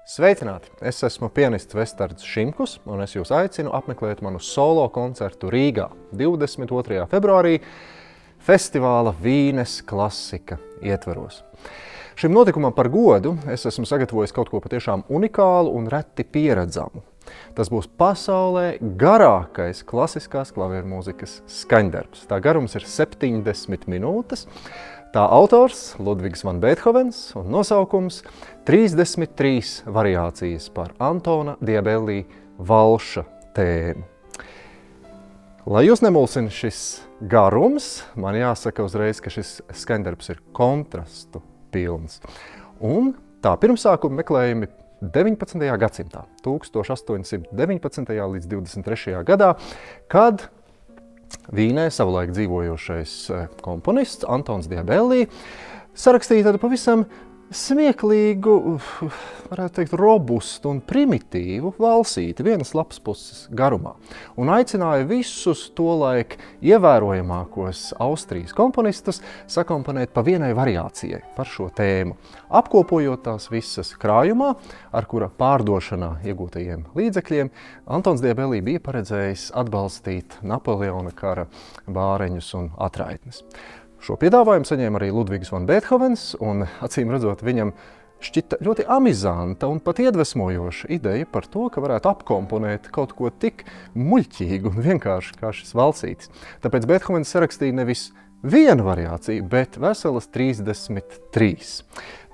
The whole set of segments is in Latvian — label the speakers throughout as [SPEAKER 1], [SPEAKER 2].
[SPEAKER 1] Sveicināti! Es esmu pianists Vestards Šimkus, un es jūs aicinu apmeklēt manu solo koncertu Rīgā 22. februārī festivāla Vīnes klasika ietvaros. Šim notikumam par godu es esmu sagatavojis kaut ko patiešām unikālu un reti pieredzamu. Tas būs pasaulē garākais klasiskās klaviermūzikas skaņdarbs. Tā garums ir 70 minūtes. Tā autors Ludvigs van Beethovens un nosaukums 33 variācijas par Antona Diabelli valša tēmu. Lai jūs nemulsina šis garums, man jāsaka uzreiz, ka šis skaņdarbs ir kontrastu pilns. Un tā pirmsākuma meklējumi 19. gadsimtā, 1819. līdz 23. gadā, kad Vīnē savulaik dzīvojošais komponists Antons Diabelli sarakstīja tādu pavisam smieklīgu, varētu teikt, robustu un primitīvu valsīti vienas lapas puses garumā un aicināja visus tolaik ievērojamākos Austrijas komponistus sakomponēt pa vienai variācijai par šo tēmu, apkopojot tās visas krājumā, ar kura pārdošanā iegūtajiem līdzekļiem Antons Diabelli bija paredzējis atbalstīt Napoleona kara bāreņus un atraitnes. Šo piedāvājumu saņēma arī Ludvigs van Beethovens, un, acīm redzot, viņam šķita ļoti amizanta un pat iedvesmojoša ideja par to, ka varētu apkomponēt kaut ko tik muļķīgu un vienkārši kā šis valsītis. Tāpēc Beethovens sarakstīja nevis vienu variāciju, bet veselas 33.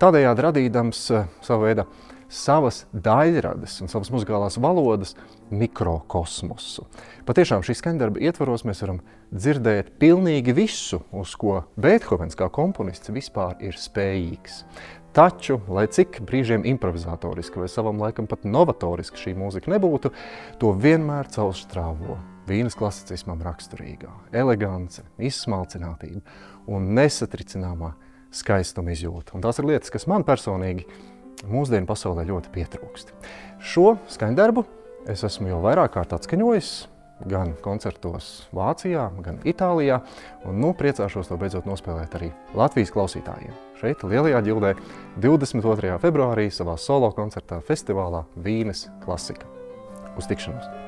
[SPEAKER 1] Tādējādi radīdams savu veidu savas daļradas un savas muzikālās valodas mikrokosmosu. Patiešām šī skaņdarba ietvaros mēs varam dzirdēt pilnīgi visu, uz ko Beethovens kā komponists vispār ir spējīgs. Taču, lai cik brīžiem improvizatoriski vai savam laikam pat novatoriski šī mūzika nebūtu, to vienmēr caurstrāvo Vīnes klasicismam raksturīgā elegance, izsmalcinātība un nesatricināmā skaistuma izjūta. Un tās ir lietas, kas man personīgi mūsdienu pasaulē ļoti pietrūkst. Šo skaņdarbu es esmu jau vairāk kārt atskaņojis, gan koncertos Vācijā, gan Itālijā, un priecāšos to beidzot nospēlēt arī Latvijas klausītājiem. Šeit, Lielajā ģildē, 22. februārī savā solo koncertā festivālā Vīnes klasika. Uz tikšanos!